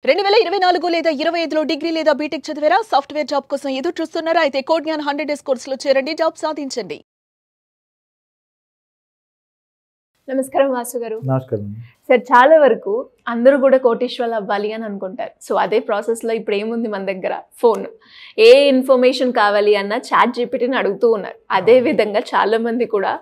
2024 లేదా 25లో డిగ్రీ లేదా బీటెక్ చదివారా? సాఫ్ట్వేర్ జాబ్ కోసం ఎదురు చూస్తున్నారా? అయితే కోడ్ జ్ఞాన్ 100 డేస్ కోర్సులో చేరండి, జాబ్ సాధించండి. నమస్కారం వాసు గారు. నమస్కారం సార్. చాలా వరకు అందరూ కూడా కోటీశ్వర్లు అవ్వాలి అని అనుకుంటారు. సో అదే ప్రాసెస్లో ఇప్పుడు ఏముంది మన దగ్గర? ఫోన్. ఏ ఇన్ఫర్మేషన్ కావాలి అన్న చాట్ జీపీటీని అడుగుతూ ఉన్నారు. అదే విధంగా చాలా మంది కూడా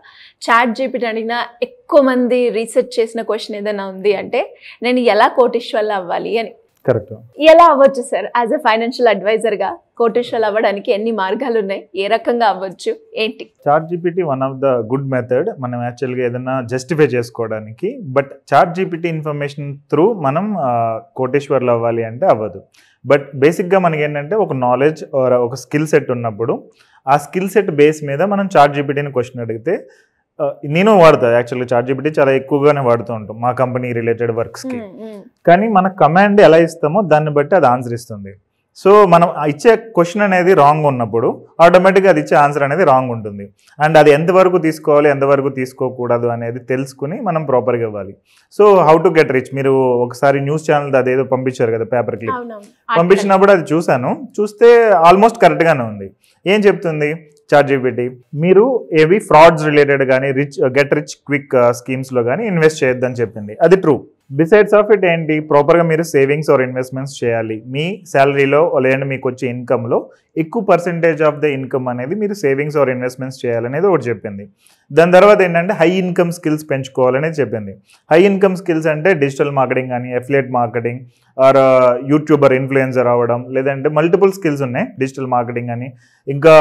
చాట్ జీపీటీ అడిగినా ఎక్కువ మంది రీసెర్చ్ చేసిన క్వశ్చన్ ఏదైనా ఉంది అంటే నేను ఎలా కోటీశ్వర్లు అవ్వాలి అని. కరెక్ట్. ఎలా అవ్వచ్చు సార్? యాజ్ ఎ ఫైనాన్షియల్ అడ్వైజర్గా కోటీశ్వర్లు అవ్వడానికి ఎన్ని మార్గాలు ఉన్నాయి? ఏ రకంగా అవ్వచ్చు ఏంటి? ChatGPT one of the good method మనం యాక్చువల్గా ఏదైనా జస్టిఫై చేసుకోవడానికి. But ChatGPT information through మనం కోటీశ్వర్లు అవ్వాలి అంటే అవ్వదు. బట్ బేసిక్గా మనకి ఏంటంటే ఒక నాలెడ్జ్ ఒక స్కిల్ సెట్ ఉన్నప్పుడు ఆ స్కిల్ సెట్ బేస్ మీద మనం చాట్ జీపీటీని క్వశ్చన్ అడిగితే, నేను వాడతా యాక్చువల్గా చాట్ జీపీటీ చాలా ఎక్కువగానే వాడుతూ ఉంటాం మా కంపెనీ రిలేటెడ్ వర్క్స్కి. కానీ మన కమాండ్ ఎలా ఇస్తామో దాన్ని బట్టి అది ఆన్సర్ ఇస్తుంది. సో మనం ఇచ్చే క్వశ్చన్ అనేది రాంగ్ ఉన్నప్పుడు ఆటోమేటిక్గా అది ఇచ్చే ఆన్సర్ అనేది రాంగ్ ఉంటుంది. అండ్ అది ఎంతవరకు తీసుకోవాలి ఎంతవరకు తీసుకోకూడదు అనేది తెలుసుకుని మనం ప్రాపర్గా ఇవ్వాలి. So how to get rich, మీరు ఒకసారి న్యూస్ ఛానల్ అదేదో పంపించారు కదా, పేపర్ క్లిప్ పంపించినప్పుడు అది చూస్తే ఆల్మోస్ట్ కరెక్ట్గానే ఉంది. ఏం చెప్తుంది చాట్ జీపీటీ? మీరు ఏవి ఫ్రాడ్స్ రిలేటెడ్ కానీ గెట్ రిచ్ క్విక్ స్కీమ్స్లో కానీ ఇన్వెస్ట్ చేయొద్దని చెప్పింది. అది ట్రూ. బిసైడ్స్ ఆఫ్ ఇట్ ఏంటి, ప్రాపర్గా మీరు సేవింగ్స్ ఆర్ ఇన్వెస్ట్మెంట్స్ చేయాలి. మీ శాలరీలో లేదంటే మీకు వచ్చే ఇన్కమ్లో ఎక్కువ పర్సెంటేజ్ ఆఫ్ ద ఇన్కమ్ అనేది మీరు సేవింగ్స్ ఆర్ ఇన్వెస్ట్మెంట్స్ చేయాలనేది ఒకటి చెప్పింది. దాని తర్వాత ఏంటంటే హై ఇన్కమ్ స్కిల్స్ పెంచుకోవాలనేది చెప్పింది. హై ఇన్కమ్ స్కిల్స్ అంటే డిజిటల్ మార్కెటింగ్ కానీ, affiliate marketing or youtuber influencer అవ్వడం, లేదంటే మల్టిపుల్ స్కిల్స్ ఉన్నాయి. డిజిటల్ మార్కెటింగ్ అని ఇంకా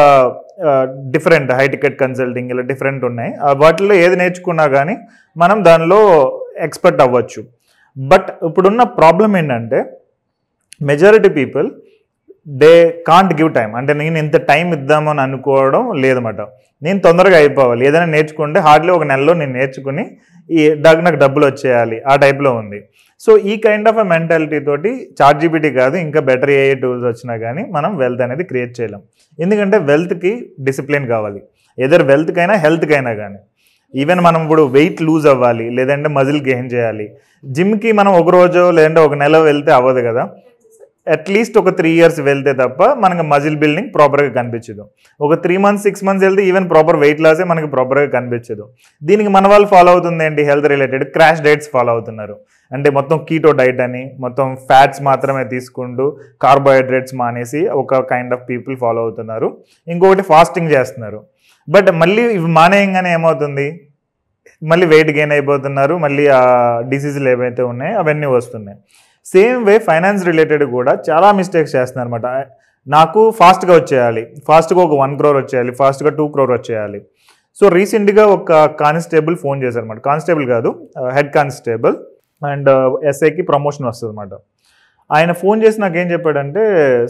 డిఫరెంట్ హై టికెట్ కన్సల్టింగ్ ఇలా డిఫరెంట్ ఉన్నాయి. వాటిల్లో ఏది నేర్చుకున్నా కానీ మనం దానిలో ఎక్స్పర్ట్ అవ్వచ్చు. బట్ ఇప్పుడున్న ప్రాబ్లం ఏంటంటే majority people they can't give time. అంటే నేను ఇంత టైం ఇద్దామని అనుకోవడం లేదన్నమాట. నేను తొందరగా అయిపోవాలి, ఏదైనా నేర్చుకుంటే హార్డ్లీ ఒక నెలలో నేను నేర్చుకుని నాకు డబ్బులు వచ్చేయాలి ఆ టైప్లో ఉంది. సో ఈ కైండ్ ఆఫ్ ఎ మెంటాలిటీ తోటి చాట్ జీపీటీ కాదు ఇంకా బెటర్ ఏఐ టూల్స్ వచ్చినా కానీ మనం వెల్త్ అనేది క్రియేట్ చేయలేం. ఎందుకంటే వెల్త్కి డిసిప్లిన్ కావాలి, ఎదర్ వెల్త్కైనా హెల్త్కైనా కానీ. ఈవెన్ మనం ఇప్పుడు వెయిట్ లూజ్ అవ్వాలి లేదంటే మజిల్ గెయిన్ చేయాలి, జిమ్కి మనం ఒక రోజు లేదంటే ఒక నెల వెళ్తే అవ్వదు కదా. అట్లీస్ట్ ఒక 3 years వెళ్తే తప్ప మనకు మజిల్ బిల్డింగ్ ప్రాపర్గా కనిపించదు. ఒక 3 months 6 months వెళ్తే ఈవెన్ ప్రాపర్ వెయిట్ లాసే మనకి ప్రాపర్గా కనిపించదు. దీనికి మన వాళ్ళు ఫాలో అవుతుంది ఏంటి, health related crash diets follow అవుతున్నారు. అంటే మొత్తం కీటో డైట్ అని మొత్తం ఫ్యాట్స్ మాత్రమే తీసుకుంటూ కార్బోహైడ్రేట్స్ మానేసి ఒక కైండ్ ఆఫ్ పీపుల్ ఫాలో అవుతున్నారు. ఇంకొకటి ఫాస్టింగ్ చేస్తున్నారు. బట్ మళ్ళీ ఇవి మానేయంగానే ఏమవుతుంది, మళ్ళీ వెయిట్ గెయిన్ అయిపోతున్నారు, మళ్ళీ ఆ డిసీజులు ఏవైతే ఉన్నాయో అవన్నీ వస్తున్నాయి. సేమ్ వే ఫైనాన్స్ రిలేటెడ్ కూడా చాలా మిస్టేక్స్ చేస్తున్నారు అనమాట. నాకు ఫాస్ట్గా వచ్చేయాలి, ఫాస్ట్గా ఒక 1 crore వచ్చేయాలి, ఫాస్ట్గా 2 crore వచ్చేయాలి. సో రీసెంట్గా ఒక కానిస్టేబుల్ ఫోన్ చేశారు అనమాట. కానిస్టేబుల్ కాదు, హెడ్ కానిస్టేబుల్, అండ్ ఎస్ఐకి ప్రమోషన్ వస్తుంది అనమాట. ఆయన ఫోన్ చేసి నాకు ఏం చెప్పాడంటే,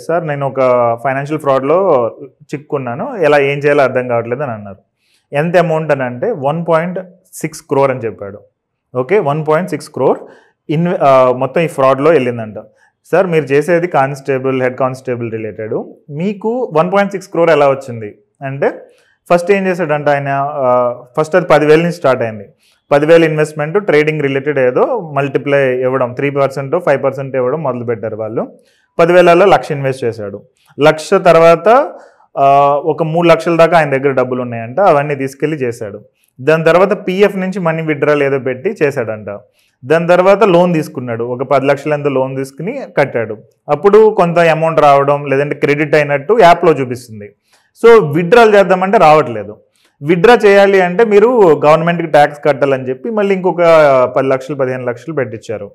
సార్ నేను ఒక ఫైనాన్షియల్ ఫ్రాడ్లో చిక్కున్నాను, ఎలా ఏం చేయాలో అర్థం కావట్లేదు అని అన్నారు. ఎంత అమౌంట్ అని అంటే 1.6 crore అని చెప్పాడు. ఓకే, 1.6 crore మొత్తం ఈ ఫ్రాడ్లో వెళ్ళిందంట. సార్ మీరు చేసేది కానిస్టేబుల్, హెడ్ కానిస్టేబుల్ రిలేటెడ్, మీకు 1.6 crore ఎలా వచ్చింది అంటే, ఫస్ట్ ఏం చేశాడంట ఆయన, ఫస్ట్ అది 10,000 నుంచి స్టార్ట్ అయింది. 10,000 ఇన్వెస్ట్మెంట్ ట్రేడింగ్ రిలేటెడ్ ఏదో మల్టిప్లై ఇవ్వడం 3% 5% ఇవ్వడం మొదలు పెట్టారు వాళ్ళు. 10,000లో 1,00,000 ఇన్వెస్ట్ చేశాడు. 1,00,000 తర్వాత ఒక 3 లక్షల దాకా ఆయన దగ్గర డబ్బులు ఉన్నాయంట, అవన్నీ తీసుకెళ్ళి చేశాడు. దాని తర్వాత పిఎఫ్ నుంచి మనీ విత్డ్రాల్ ఏదో పెట్టి చేశాడంట. దాని తర్వాత లోన్ తీసుకున్నాడు, ఒక 10 లక్షలు ఎంతో లోన్ తీసుకుని కట్టాడు. అప్పుడు కొంత అమౌంట్ రావడం లేదంటే క్రెడిట్ అయినట్టు యాప్లో చూపిస్తుంది. సో విత్డ్రాల్ చేద్దామంటే రావట్లేదు. విత్డ్రా చేయాలి అంటే మీరు గవర్నమెంట్కి ట్యాక్స్ కట్టాలని చెప్పి మళ్ళీ ఇంకొక 10 లక్షలు 15 లక్షలు పెట్టించారు.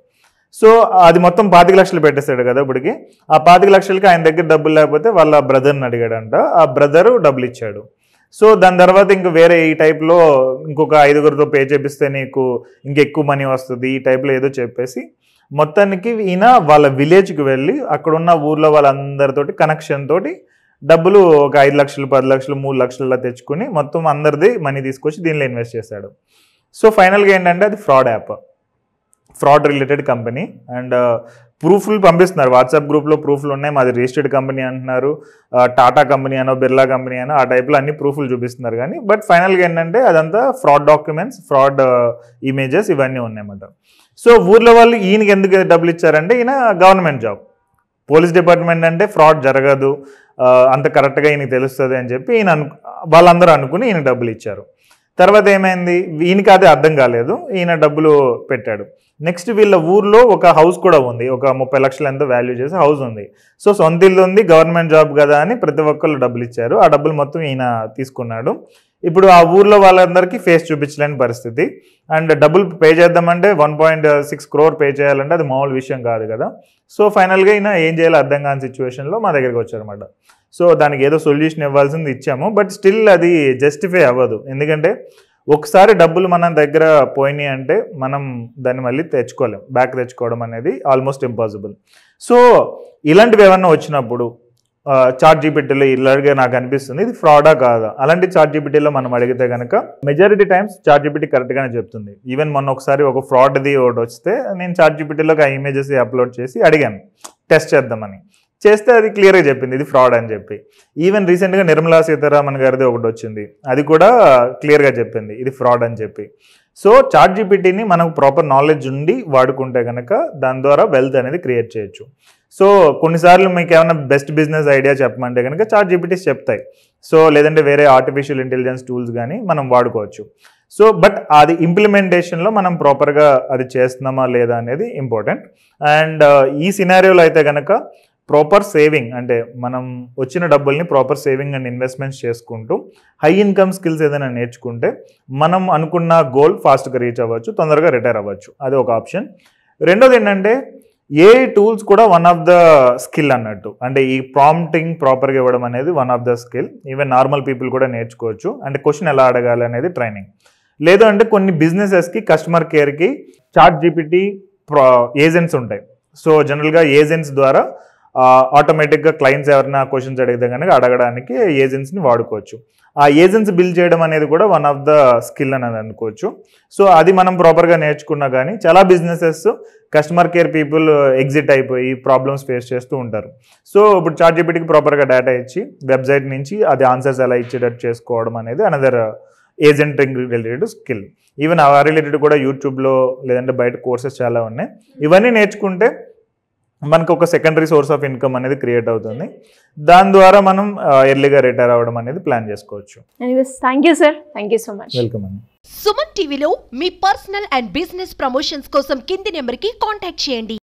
సో అది మొత్తం 25 లక్షలు పెట్టేశాడు కదా. ఇప్పటికి ఆ 25 లక్షలకి ఆయన దగ్గర డబ్బులు లేకపోతే వాళ్ళ బ్రదర్ని అడిగాడంట, ఆ బ్రదరు డబ్బులు ఇచ్చాడు. సో దాని తర్వాత ఇంక వేరే ఈ టైప్లో ఇంకొక 5గురితో పే చేపిస్తే నీకు ఇంకెక్కువ మనీ వస్తుంది ఈ టైప్లో ఏదో చెప్పేసి మొత్తానికి ఈయన వాళ్ళ విలేజ్కి వెళ్ళి అక్కడున్న ఊర్లో వాళ్ళందరితోటి కనెక్షన్ తోటి డబ్బులు ఒక 5 లక్షలు 10 లక్షలు 3 లక్షలలో తెచ్చుకుని మొత్తం అందరిది మనీ తీసుకొచ్చి దీనిలో ఇన్వెస్ట్ చేశాడు. సో ఫైనల్గా ఏంటంటే అది fraud app, fraud related company. And ప్రూఫ్లు పంపిస్తున్నారు, వాట్సాప్ గ్రూప్లో ప్రూఫ్లు ఉన్నాయి, మాది రిజిస్టర్డ్ కంపెనీ అంటున్నారు, టాటా కంపెనీ అనో బిర్లా కంపెనీ అనో ఆ టైప్లో అన్ని ప్రూఫ్లు చూపిస్తున్నారు. కానీ బట్ ఫైనల్గా ఏంటంటే అదంతా ఫ్రాడ్ డాక్యుమెంట్స్, ఫ్రాడ్ ఇమేజెస్ ఇవన్నీ ఉన్నాయన్నమాట. సో ఊర్లో వాళ్ళు ఈయనకి ఎందుకు డబ్బులు ఇచ్చారంటే ఈయన గవర్నమెంట్ జాబ్, పోలీస్ డిపార్ట్మెంట్ అంటే ఫ్రాడ్ జరగదు, అంత కరెక్ట్గా ఈయనకి తెలుస్తుంది అని చెప్పి వాళ్ళందరూ అనుకుని ఈయన డబ్బులు ఇచ్చారు. తర్వాత ఏమైంది, ఈయనకి అది అర్థం కాలేదు, ఈయన డబ్బులు పెట్టాడు. నెక్స్ట్ వీళ్ళ ఊర్లో ఒక హౌస్ కూడా ఉంది, ఒక 30 లక్షలు ఎంతో వాల్యూ చేసి హౌస్ ఉంది. సో సొంత ఇల్లు ఉంది, గవర్నమెంట్ జాబ్ కదా అని ప్రతి ఒక్కళ్ళు డబ్బులు ఇచ్చారు. ఆ డబ్బులు మొత్తం ఈయన తీసుకున్నాడు. ఇప్పుడు ఆ ఊర్లో వాళ్ళందరికీ ఫేస్ చూపించలేని పరిస్థితి. అండ్ డబ్బులు పే చేద్దామంటే 1.6 crore పే చేయాలంటే అది మామూలు విషయం కాదు కదా. సో ఫైనల్గా ఈయన ఏం చేయాలో అర్థం కాని సిచ్యువేషన్లో మా దగ్గరికి వచ్చారన్నమాట. సో దానికి ఏదో సొల్యూషన్ ఇవ్వాల్సింది ఇచ్చాము, బట్ స్టిల్ అది జస్టిఫై అవ్వదు. ఎందుకంటే ఒకసారి డబ్బులు మన దగ్గర పోయినాయి అంటే మనం దాన్ని మళ్ళీ తెచ్చుకోలేం, బ్యాక్ తెచ్చుకోవడం అనేది ఆల్మోస్ట్ ఇంపాసిబుల్. సో ఇలాంటివి ఏమన్నా వచ్చినప్పుడు చాట్ జీపీటీలో ఇలాగే నాకు అనిపిస్తుంది ఇది ఫ్రాడా కాదా. అలాంటి చాట్ జీపీటీలో మనం అడిగితే కనుక మెజారిటీ టైమ్స్ చాట్ జీపీటీ కరెక్ట్గానే చెప్తుంది. ఈవెన్ మొన్న ఒకసారి ఒక ఫ్రాడ్ది ఒకటి వస్తే నేను చాట్ జీపీటీలోకి ఆ ఇమేజెస్ అప్లోడ్ చేసి అడిగాను టెస్ట్ చేద్దామని, చేస్తే అది క్లియర్గా చెప్పింది ఇది ఫ్రాడ్ అని చెప్పి. ఈవెన్ రీసెంట్గా నిర్మలా సీతారామన్ గారిది ఒకటి వచ్చింది, అది కూడా క్లియర్గా చెప్పింది ఇది ఫ్రాడ్ అని చెప్పి. సో చాట్ జీపీటీని మనకు ప్రాపర్ నాలెడ్జ్ ఉండి వాడుకుంటే కనుక దాని ద్వారా వెల్త్ అనేది క్రియేట్ చేయొచ్చు. సో కొన్నిసార్లు మీకు ఏమైనా బెస్ట్ బిజినెస్ ఐడియా చెప్పమంటే కనుక చాట్ జీపీటీస్ చెప్తాయి. సో లేదంటే వేరే ఆర్టిఫిషియల్ ఇంటెలిజెన్స్ టూల్స్ కానీ మనం వాడుకోవచ్చు. సో బట్ అది ఇంప్లిమెంటేషన్లో మనం ప్రాపర్గా అది చేస్తున్నామా లేదా అనేది ఇంపార్టెంట్. అండ్ ఈ సినారియోలో అయితే కనుక ప్రాపర్ సేవింగ్ అంటే మనం వచ్చిన డబ్బుల్ని ప్రాపర్ సేవింగ్ అండ్ ఇన్వెస్ట్మెంట్స్ చేసుకుంటూ హై ఇన్కమ్ స్కిల్స్ ఏదైనా నేర్చుకుంటే మనం అనుకున్న గోల్ ఫాస్ట్గా రీచ్ అవ్వచ్చు, తొందరగా రిటైర్ అవ్వచ్చు. అది ఒక ఆప్షన్. రెండోది ఏంటంటే ఏఐ టూల్స్ కూడా వన్ ఆఫ్ ద స్కిల్ అన్నట్టు. అంటే ఈ ప్రాంప్టింగ్ ప్రాపర్గా ఇవ్వడం అనేది one of the skill. Even normal people కూడా నేర్చుకోవచ్చు. అంటే క్వశ్చన్ ఎలా అడగాలి అనేది ట్రైనింగ్. లేదు అంటే కొన్ని బిజినెసెస్కి కస్టమర్ కేర్కి చాట్ జీపీటీ ఏజెంట్స్ ఉంటాయి. సో జనరల్గా ఏజెంట్స్ ద్వారా ఆటోమేటిక్గా క్లయింట్స్ ఎవరైనా క్వశ్చన్స్ అడిగితే కనుక అడగడానికి ఏజెంట్స్ని వాడుకోవచ్చు. ఆ ఏజెంట్స్ బిల్డ్ చేయడం అనేది కూడా వన్ ఆఫ్ ద స్కిల్ అనేది అనుకోవచ్చు. సో అది మనం ప్రాపర్గా నేర్చుకున్నా కానీ చాలా businesses customer care people exit అయిపోయి ప్రాబ్లమ్స్ ఫేస్ చేస్తూ ఉంటారు. సో ఇప్పుడు చాట్ జీపీటీకి ప్రాపర్గా డేటా ఇచ్చి వెబ్సైట్ నుంచి అది ఆన్సర్స్ ఎలా ఇచ్చేటట్టు చేసుకోవడం అనేది అనదర్ ఏజెంటింగ్ రిలేటెడ్ స్కిల్. ఈవెన్ ఆ రిలేటెడ్ కూడా యూట్యూబ్లో లేదంటే బయట కోర్సెస్ చాలా ఉన్నాయి. ఇవన్నీ నేర్చుకుంటే మనకు ఒక సెకండరీ సోర్స్ ఆఫ్ ఇన్కమ్ అనేది క్రియేట్ అవుతుంది. దాని ద్వారా మనం ఎర్లీగా రిటైర్ అవ్వడం అనేది ప్లాన్ చేసుకోవచ్చు. Thank you sir, thank you so much. Welcome అండి. సుమన్ టీవీలో మీ పర్సనల్ అండ్ బిజినెస్ ప్రమోషన్స్ కోసం కింది నెంబర్కి కాంటాక్ట్ చేయండి.